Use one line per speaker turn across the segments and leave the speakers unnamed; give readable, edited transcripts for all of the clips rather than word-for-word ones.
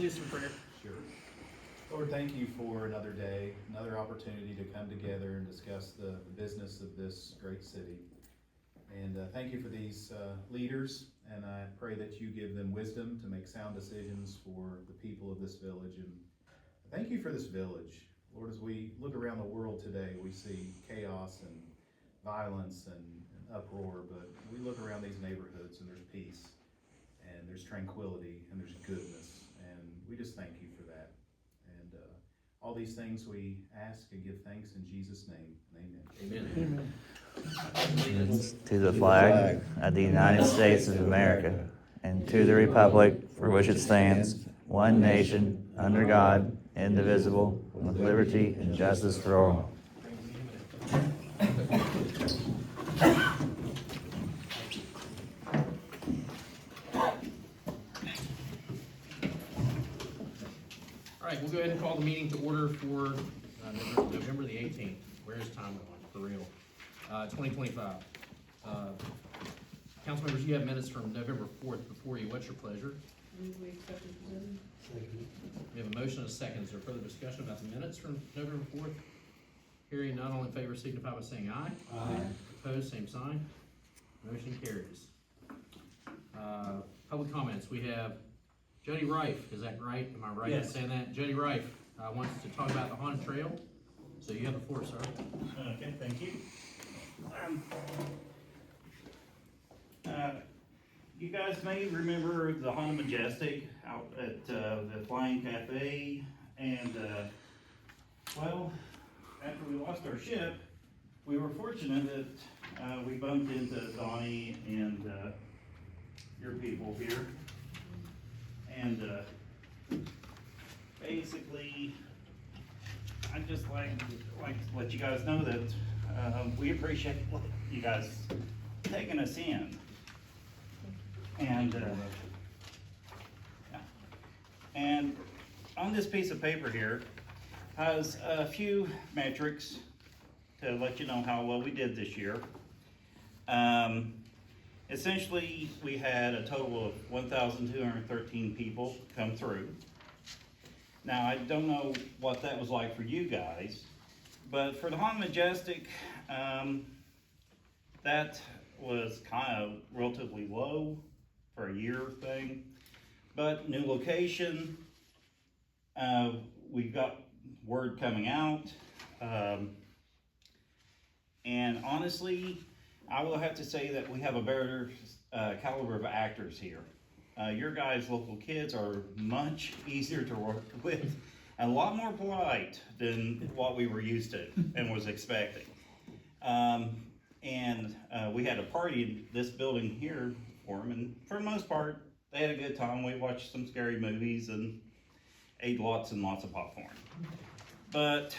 do some prayer?
Sure. Lord, thank you for another day, another opportunity to come together and discuss the business of this great city. And thank you for these leaders, and I pray that you give them wisdom to make sound decisions for the people of this village. And thank you for this village. Lord, as we look around the world today, we see chaos and violence and uproar, but we look around these neighborhoods and there's peace, and there's tranquility, and there's goodness, and we just thank you for that. And all these things we ask and give thanks in Jesus' name. Amen.
Amen.
Allegiance to the flag of the United States of America and to the republic for which it stands, one nation, under God, indivisible, with liberty and justice for all.
All right, we'll go ahead and call the meeting to order for November the 18th. Where is time going, for real? 2025. Council members, you have minutes from November 4th before you. What's your pleasure?
We accept it as written.
We have a motion and a second. Is there further discussion about the minutes from November 4th? Hearing none, all in favor signify by saying aye.
Aye.
Opposed, same sign. Motion carries. Public comments. We have Jody Rife. Is that right? Am I right in saying that? Jody Rife wants to talk about the haunted trail. So you have the floor, sir.
Okay, thank you. You guys may remember the Honda Majestic out at the Flying Cafe, and well, after we lost our ship, we were fortunate that we bumped into Donnie and your people here, and basically, I'd just like to let you guys know that we appreciate you guys taking us in. And and on this piece of paper here has a few metrics to let you know how well we did this year. Essentially, we had a total of 1,213 people come through. Now, I don't know what that was like for you guys, but for the Honda Majestic, that was kind of relatively low for a year thing. But new location, we've got word coming out. And honestly, I will have to say that we have a better caliber of actors here. Your guys' local kids are much easier to work with and a lot more polite than what we were used to and was expecting. And we had a party in this building here for them, and for the most part, they had a good time. We watched some scary movies and ate lots and lots of popcorn. But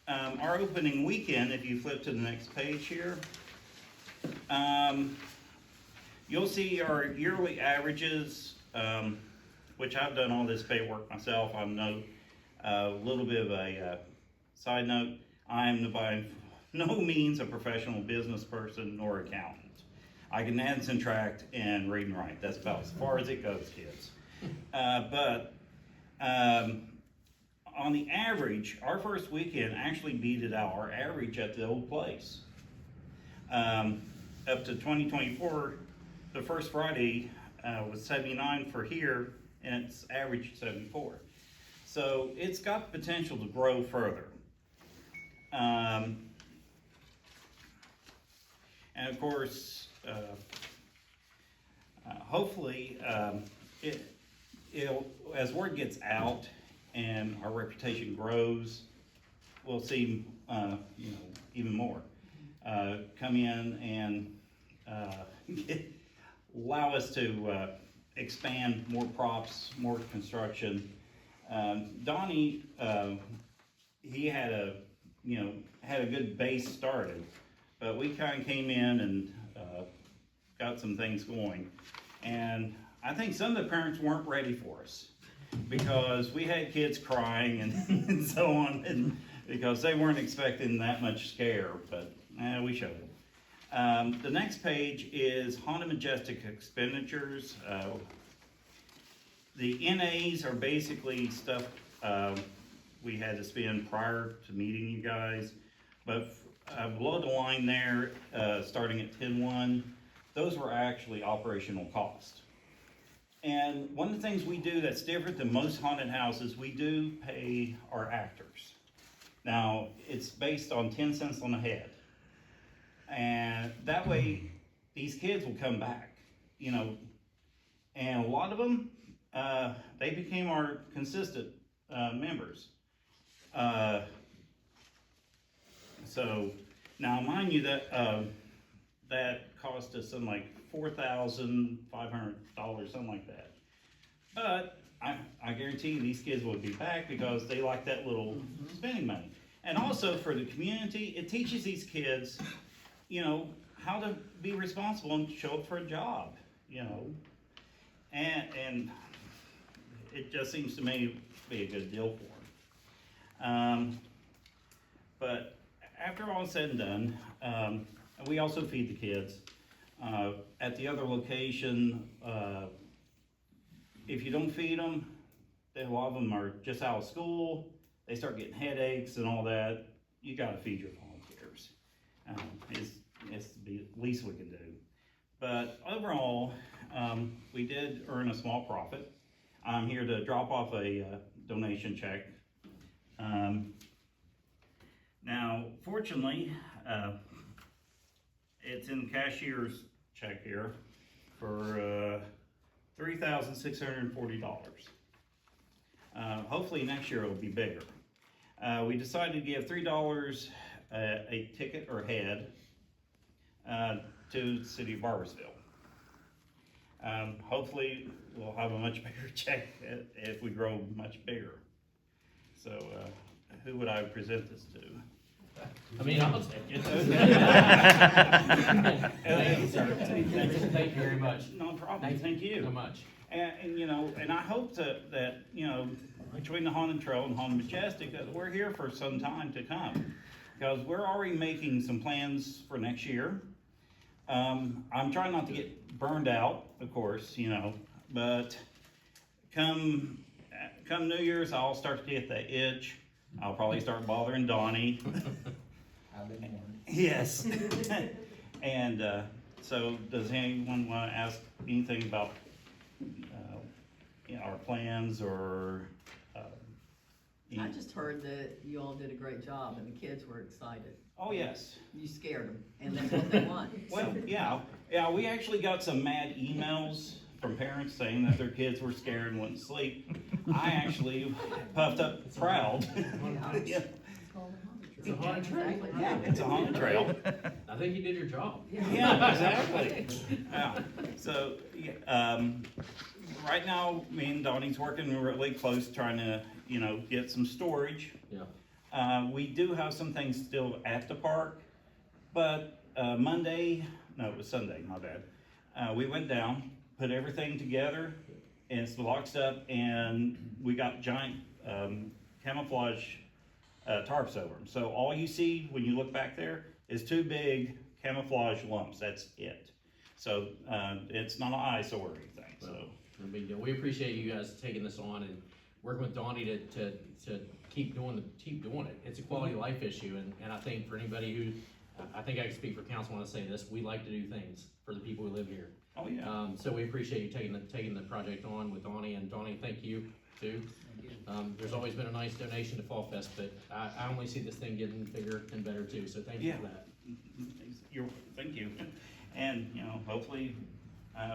our opening weekend, if you flip to the next page here, you'll see our yearly averages, which I've done all this paperwork myself. I'm a little bit of a side note. I am by no means a professional business person nor accountant. I can add and subtract and read and write. That's about as far as it goes, kids. But on the average, our first weekend actually beat our average at the old place. Up to 2024, the first Friday was 79 for here, and it's average 74. So it's got potential to grow further. And of course, hopefully, it'll, as word gets out and our reputation grows, we'll see, even more come in and allow us to expand more props, more construction. Donnie, he had a good base started, but we kind of came in and got some things going. And I think some of the parents weren't ready for us because we had kids crying and so on, and because they weren't expecting that much scare, but we showed it. The next page is Honda Majestic expenditures. The NAs are basically stuff, we had to spend prior to meeting you guys. But, below the line there, starting at 10-1, those were actually operational costs. And one of the things we do that's different than most haunted houses, we do pay our actors. Now, it's based on 10 cents on the head. And that way, these kids will come back, you know. And a lot of them, they became our consistent members. So, now mind you that that cost us something like $4,500, something like that. But I guarantee you these kids will be back because they like that little spending money. And also for the community, it teaches these kids, you know, how to be responsible and show up for a job, you know. And it just seems to me to be a good deal for them. But after all is said and done, we also feed the kids. At the other location, if you don't feed them, a lot of them are just out of school, they start getting headaches and all that. You gotta feed your volunteers. It's the least we can do. But overall, we did earn a small profit. I'm here to drop off a donation check. Now, fortunately, it's in the cashier's check here for $3,640. Hopefully next year it'll be bigger. We decided to give $3 a ticket or head to the city of Barboursville. Hopefully we'll have a much bigger check if we grow much bigger. So who would I present this to?
I mean, I'll take it. Thank you, sir. Thank you very much.
No problem, thank you.
So much.
And you know, and I hope that, you know, between the Haunted Trail and Haunted Majestic, that we're here for some time to come. Because we're already making some plans for next year. I'm trying not to get burned out, of course, you know, but come New Year's, I'll start to get that itch. I'll probably start bothering Donnie.
I've been warned.
Yes. And so does anyone want to ask anything about you know, our plans or?
I just heard that you all did a great job and the kids were excited.
Oh, yes.
You scared them, and that's what they want.
Well, yeah, we actually got some mad emails from parents saying that their kids were scared and wouldn't sleep. I actually puffed up proud. Yeah.
It's a haunted trail.
Yeah, it's a haunted trail.
I think you did your job.
Yeah, exactly. Yeah. So, right now, me and Donnie's working really close trying to, you know, get some storage.
Yeah.
We do have some things still at the park, but it was Sunday, my bad. We went down, put everything together, and it's locked up, and we got giant camouflage tarps over them. So all you see when you look back there is two big camouflage lumps. That's it. So it's not an eyesore or anything. So
no big deal. We appreciate you guys taking this on and working with Donnie to keep doing it. It's a quality of life issue, and I think for anybody who, I think I can speak for council when I say this, we like to do things for the people who live here.
Oh yeah.
So we appreciate you taking the project on with Donnie, and Donnie, thank you too. There's always been a nice donation to Fall Fest, but I only see this thing getting bigger and better too, so thank you for that.
Thank you. And, you know, hopefully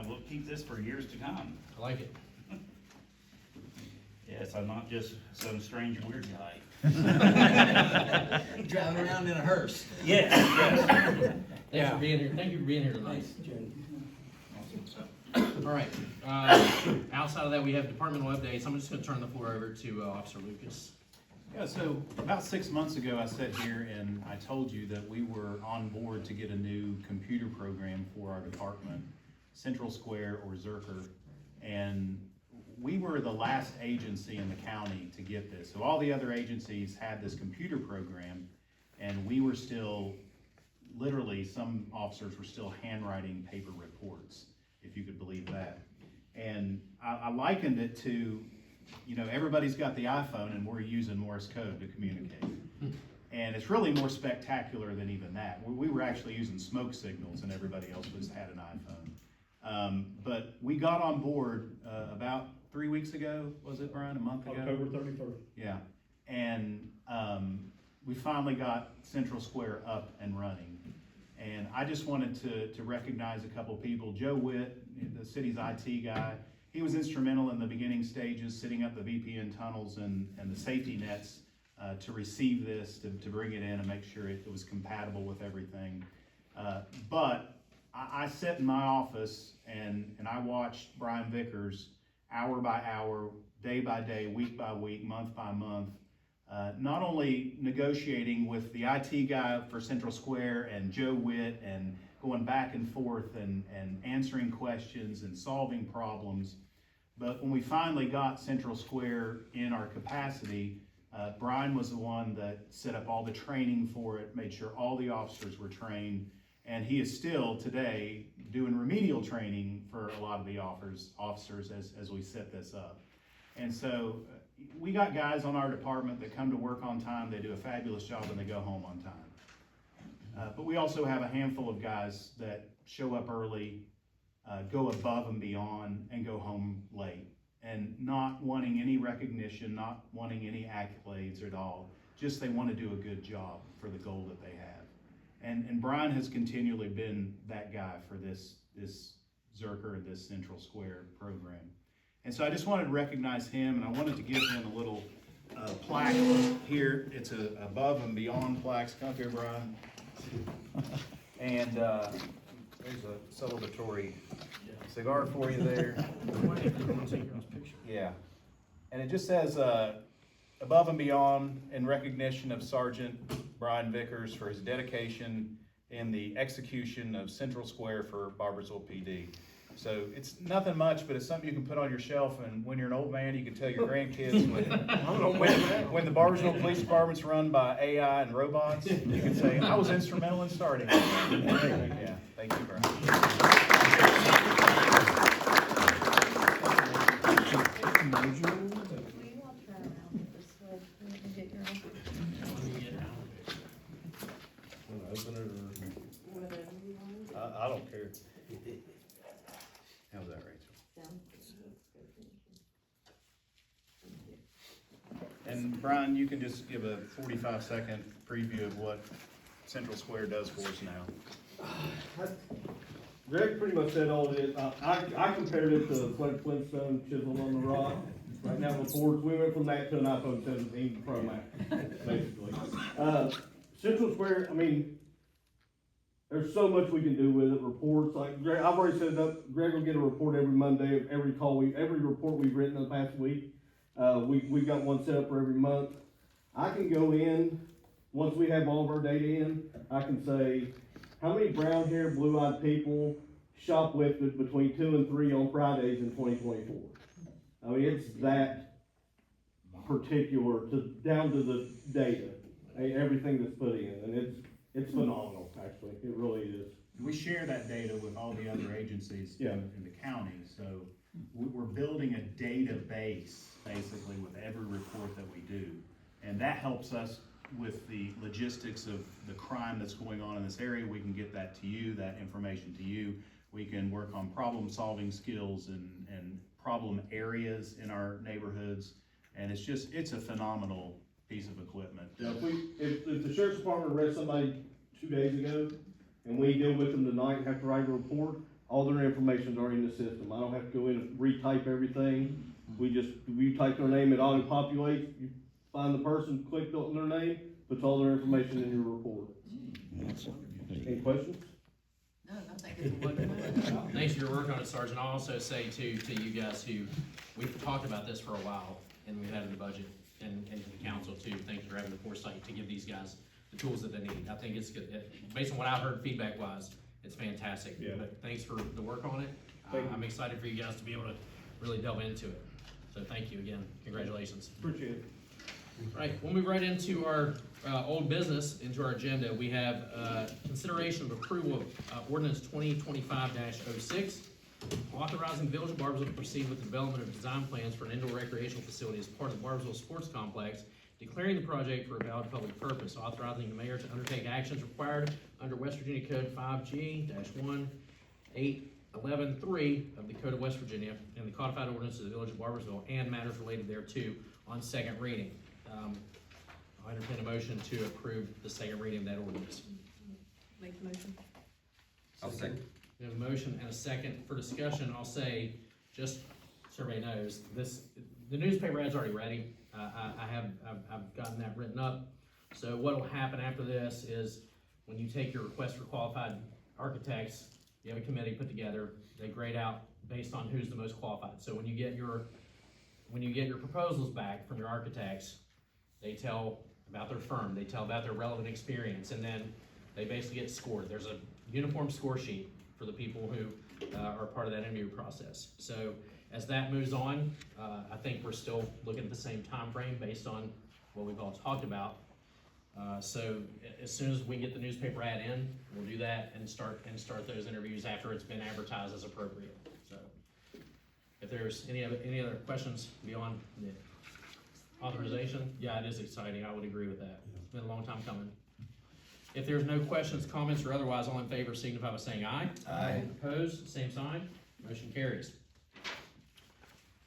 we'll keep this for years to come.
I like it.
Yes, I'm not just some strange weird guy.
Driving around in a hearse.
Yes.
Thanks for being here. Thank you for being here tonight. All right. Outside of that, we have departmental updates. I'm just going to turn the floor over to Officer Lucas.
Yeah, so about 6 months ago, I sat here and I told you that we were on board to get a new computer program for our department, Central Square or Zerker, and we were the last agency in the county to get this. So all the other agencies had this computer program, and we were still, literally, some officers were still handwriting paper reports, if you could believe that. And I likened it to, everybody's got the iPhone and we're using Morse code to communicate. And it's really more spectacular than even that. We were actually using smoke signals and everybody else had an iPhone. But we got on board about 3 weeks ago, was it, Brian, a month ago?
October 31st.
Yeah, and we finally got Central Square up and running. And I just wanted to recognize a couple people. Joe Witt, the city's IT guy, he was instrumental in the beginning stages, setting up the VPN tunnels and the safety nets to receive this, to bring it in and make sure it was compatible with everything. But I sat in my office and I watched Brian Vickers hour by hour, day by day, week by week, month by month, not only negotiating with the IT guy for Central Square and Joe Witt and going back and forth and answering questions and solving problems, but when we finally got Central Square in our capacity, Brian was the one that set up all the training for it, made sure all the officers were trained, and he is still today doing remedial training for a lot of the officers as we set this up. And so we got guys on our department that come to work on time, they do a fabulous job, and they go home on time. But we also have a handful of guys that show up early, go above and beyond, and go home late. And not wanting any recognition, not wanting any accolades at all, just they want to do a good job for the goal that they have. And Brian has continually been that guy for this Zerker, this Central Square program. And so I just wanted to recognize him, and I wanted to give him a little plaque here. It's a above and beyond plaque. Come up here, Brian. And there's a celebratory cigar for you there. Yeah. And it just says above and beyond in recognition of Sergeant Brian Vickers for his dedication in the execution of Central Square for Barboursville PD. So it's nothing much, but it's something you can put on your shelf, and when you're an old man, you can tell your grandkids when the Barboursville Police Department's run by AI and robots, you can say, I was instrumental in starting it. Yeah, thank you, Brian.
I don't care.
How's that, Rachel? And Brian, you can just give a 45-second preview of what Central Square does for us now.
Greg pretty much said all of it. I compared it to Fred Flintstone chiseled on the rock. Right now, reports, we went from that to an iPhone 17 Pro Max, basically. Central Square, I mean, there's so much we can do with it. Reports, like Greg, I've already set it up. Greg will get a report every Monday of every report we've written in the past week. We've got one set up for every month. I can go in, once we have all of our data in, I can say, how many brown-haired, blue-eyed people shoplifted between 2 and 3 on Fridays in 2024? I mean, it's that particular, down to the data, everything that's put in, and it's phenomenal, actually. It really is.
We share that data with all the other agencies
Yeah.
in the county, so we're building a database, basically, with every report that we do. And that helps us with the logistics of the crime that's going on in this area. We can get that to you, that information to you. We can work on problem-solving skills and problem areas in our neighborhoods. And it's a phenomenal piece of equipment.
Now, if the sheriff's department arrests somebody 2 days ago, and we deal with them tonight and have to write a report, all their information's already in the system. I don't have to go in and retype everything. We type their name, it auto-populates, you find the person, click on their name, puts all their information in your report. Any questions?
No, I think it's wonderful.
Thanks for your work on it, Sergeant. I'll also say to you guys who, we've talked about this for a while, and we've had it in the budget and to the council too. Thanks for having the foresight to give these guys the tools that they need. I think it's good. Based on what I've heard feedback wise, it's fantastic.
Yeah.
But thanks for the work on it. I'm excited for you guys to be able to really delve into it. So thank you again. Congratulations.
Appreciate it.
All right, we'll move right into our old business, into our agenda. We have consideration of approval of ordinance 2025-06. Authorizing Village of Barboursville to proceed with the development of design plans for an indoor recreational facility as part of the Barboursville Sports Complex, declaring the project for a valid public purpose, authorizing the mayor to undertake actions required under West Virginia Code 5G-18113 of the Code of West Virginia and the codified ordinance of the Village of Barboursville and matters related thereto on second reading. I entertain a motion to approve the second reading of that ordinance.
Make the motion.
I'll second.
We have a motion and a second for discussion. I'll say, just so everybody knows, the newspaper ad's already ready. I've gotten that written up. So what'll happen after this is, when you take your request for qualified architects, you have a committee put together, they grade out based on who's the most qualified. So when you get your proposals back from your architects, they tell about their firm, they tell about their relevant experience, and then they basically get scored. There's a uniform score sheet for the people who are part of that interview process. So as that moves on, I think we're still looking at the same time frame based on what we've all talked about. So as soon as we get the newspaper ad in, we'll do that and start those interviews after it's been advertised as appropriate. So if there's any other questions beyond the authorization, yeah, it is exciting. I would agree with that. It's been a long time coming. If there's no questions, comments, or otherwise, all in favor signify by saying aye.
Aye.
Opposed, same sign. Motion carries.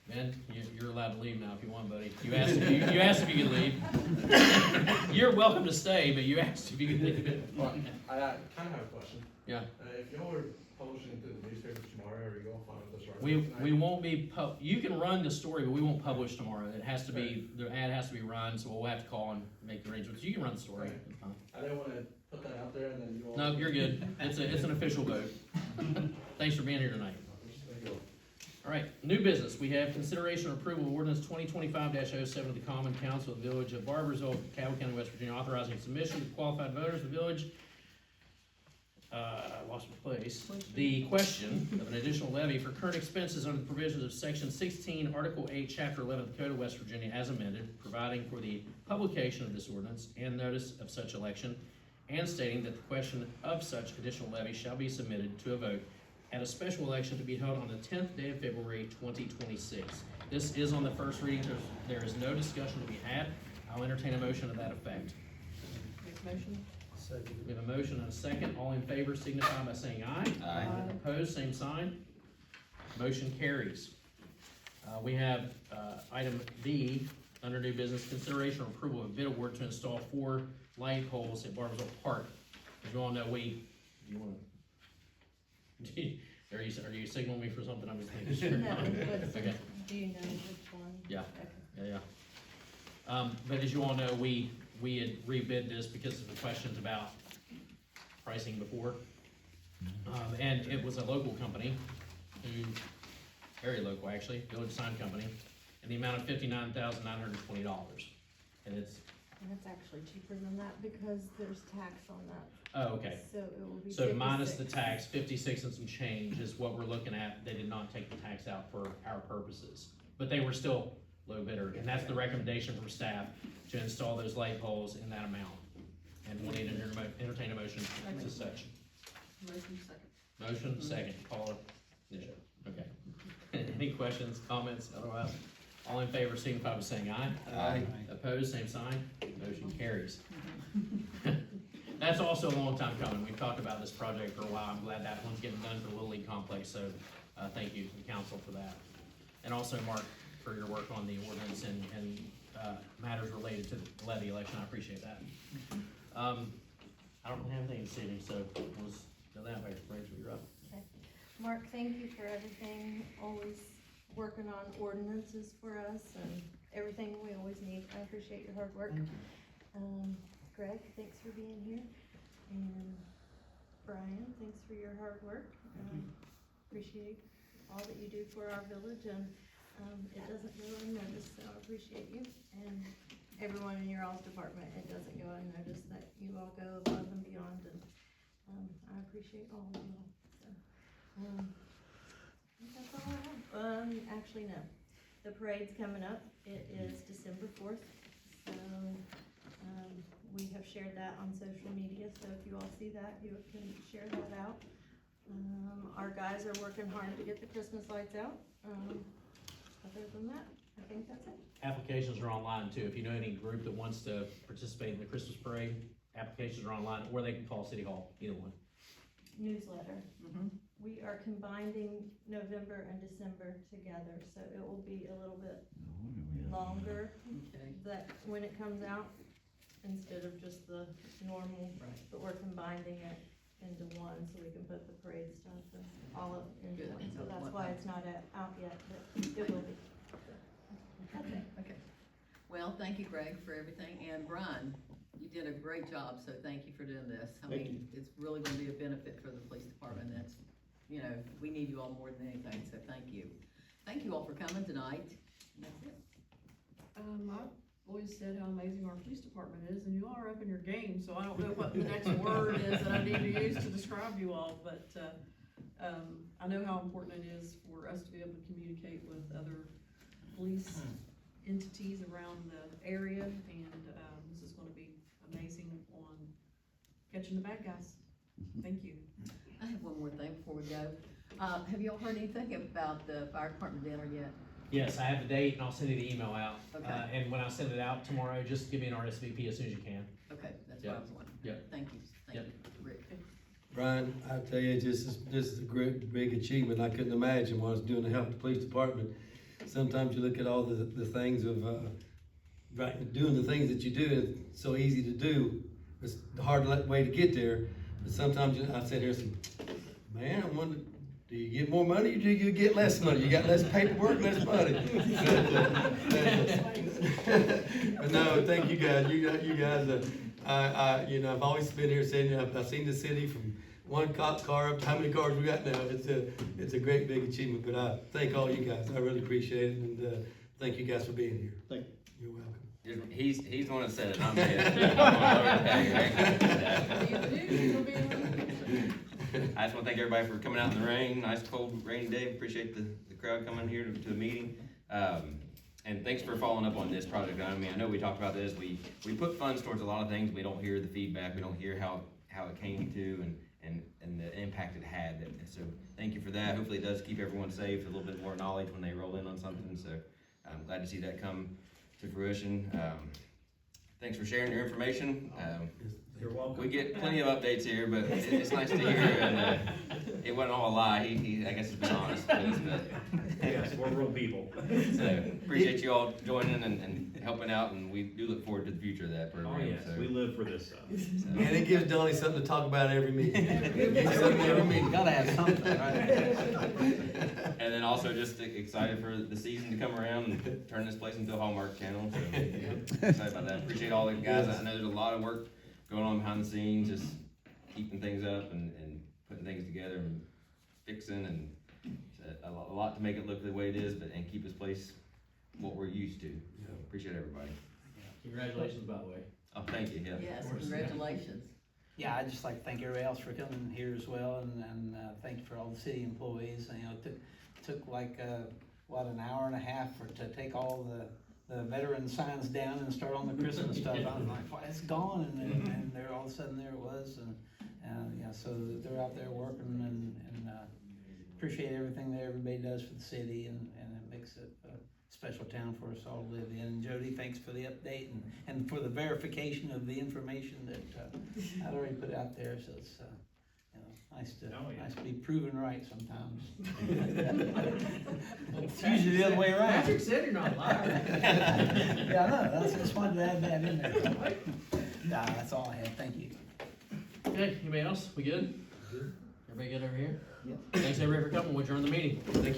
Ben, you're allowed to leave now if you want, buddy. You asked if you could leave. You're welcome to stay, but you asked if you could leave.
Well, I kind of have a question.
Yeah.
If y'all are publishing to the newspaper tomorrow, are you gonna file this right?
We won't be, you can run the story, but we won't publish tomorrow. It has to be, the ad has to be run, so we'll have to call and make the arrangements. You can run the story.
Okay.
It's fine.
I didn't wanna put that out there and then you all.
No, you're good. It's an official vote. Thanks for being here tonight.
Thank you all.
All right, new business. We have consideration or approval of ordinance 2025-07 of the Common Council of the Village of Barboursville, Cabell County, West Virginia, authorizing submission to qualified voters of the village. I lost my place. The question of an additional levy for current expenses under the provisions of Section 16, Article 8, Chapter 11 of the Code of West Virginia as amended, providing for the publication of this ordinance and notice of such election, and stating that the question of such additional levy shall be submitted to a vote at a special election to be held on the 10th day of February 2026. This is on the first reading. There is no discussion to be had. I'll entertain a motion to that effect.
Make the motion.
We have a motion and a second. All in favor signify by saying aye.
Aye.
Opposed, same sign. Motion carries. We have item B, under new business, consideration or approval of bid award to install 4 light poles at Barboursville Park. As you all know, are you signaling me for something? I'm just making sure.
No, but
Okay.
do you know which one?
Yeah.
Okay.
Yeah. But as you all know, we had rebid this because of the questions about pricing before. And it was a local company who, very local actually, Village Sign Company, and the amount of $59,920. And it's,
And it's actually cheaper than that because there's tax on that.
oh, okay.
So it will be
So minus the
56.
tax, 56 and some change is what we're looking at. They did not take the tax out for our purposes. But they were still low bidder, and that's the recommendation from staff, to install those light poles in that amount. And we'll need to entertain a motion to such.
Motion second.
Motion, second, call it, okay. Any questions, comments, otherwise, all in favor signify by saying aye.
Aye.
Opposed, same sign, motion carries. That's also a long time coming, we've talked about this project for a while, I'm glad that one's getting done for the Little League Complex, so, thank you to the council for that. And also, Mark, for your work on the ordinance and matters related to the levy election, I appreciate that. I don't have anything this evening, so we'll just go that way, Rachel, you're up.
Okay. Mark, thank you for everything, always working on ordinances for us and everything we always need. I appreciate your hard work. Greg, thanks for being here. And Brian, thanks for your hard work. Appreciate all that you do for our village, and it doesn't go unnoticed, so I appreciate you. And everyone in your all's department, it doesn't go unnoticed that you all go above and beyond, and I appreciate all of you all. So, I think that's all I have. Actually, no. The parade's coming up. It is December 4th, so we have shared that on social media, so if you all see that, you can share that out. Our guys are working hard to get the Christmas lights out. Other than that, I think that's it.
Applications are online too. If you know any group that wants to participate in the Christmas parade, applications are online, or they can call City Hall, either one.
Newsletter.
Mhm.
We are combining November and December together, so it will be a little bit longer
Okay,
that when it comes out, instead of just the normal,
right.
but we're combining it into one, so we can put the parade stuff and all of it into
Good.
one, so
So
that's
what-
why it's not out yet, but it will be.
Okay, okay. Well, thank you, Greg, for everything, and Brian, you did a great job, so thank you for doing this. I
Thank
mean, it's really gonna be a benefit for the police department, that's, you know, we need you all more than anything, so thank you. Thank you all for coming tonight. That's it.
I've always said how amazing our police department is, and you all are up in your game, so I don't know what the next word is that I need to use to describe you all, but, I know how important it is for us to be able to communicate with other police entities around the area, and, this is gonna be amazing on catching the bad guys. Thank you.
I have one more thing before we go. Have y'all heard anything about the fire department dinner yet?
Yes, I have the date and I'll send you the email out.
Okay.
And when I send it out tomorrow, just give me an RSVP as soon as you can.
Okay, that's what I was wondering.
Yep.
Thank you,
Yep.
Rick.
Brian, I tell you, this is a great, big achievement. I couldn't imagine what I was doing to help the police department. Sometimes you look at all the things of, doing the things that you do, it's so easy to do. It's the hard way to get there. But sometimes I sit here and say, man, I wonder, do you get more money or do you get less money? You got less paperwork, less money. But no, thank you guys. You guys, I've always been here saying, I've seen the city from one cop car up to how many cars we got now. It's a great big achievement, but I thank all you guys. I really appreciate it, and thank you guys for being here.
Thank you.
You're welcome.
He's the one that said it, I'm dead. I just wanna thank everybody for coming out in the rain, nice cold rainy day, appreciate the crowd coming here to a meeting. And thanks for following up on this project. I mean, I know we talked about this, we put funds towards a lot of things, we don't hear the feedback, we don't hear how it came to and the impact it had. And so thank you for that, hopefully it does keep everyone safe, a little bit more knowledge when they roll in on something, so I'm glad to see that come to fruition. Thanks for sharing your information.
You're welcome.
We get plenty of updates here, but it's nice to hear, and it wasn't all a lie. He I guess has been honest with us, but
Yes, we're real people.
so appreciate you all joining and helping out, and we do look forward to the future of that program.
Oh, yes,
so,
we live for this stuff.
so.
And it gives Donnie something to talk about every meeting. It gives something every meeting.
Gotta have something, right?
And then also just excited for the season to come around and turn this place into a Hallmark channel. So excited about that. Appreciate all the guys. I know there's a lot of work going on behind the scenes, just keeping things up and putting things together and fixing and a lot to make it look the way it is, and keep this place what we're used to. So appreciate everybody.
Congratulations, by the way.
Oh, thank you. Yeah.
Yes, congratulations.
Yeah, I'd just like to thank everybody else for coming here as well, and thank you for all the city employees. You know, it took like, an hour and a half to take all the veteran signs down and start on the Christmas stuff. I was like, well, it's gone, and there, all of a sudden there it was, and yeah, so they're out there working, and appreciate everything that everybody does for the city, and it makes it a special town for us all to live in. And Jody, thanks for the update and for the verification of the information that I'd already put out there, so it's, nice to be proven right sometimes. It's usually the other way around.
Patrick said you're not lying.
Yeah, I know, I just wanted to add that in there. Nah, that's all I had, thank you.
Okay, anybody else? We good? Everybody good over here? Yep. Thanks everybody for coming. We'll adjourn the meeting. Thank you.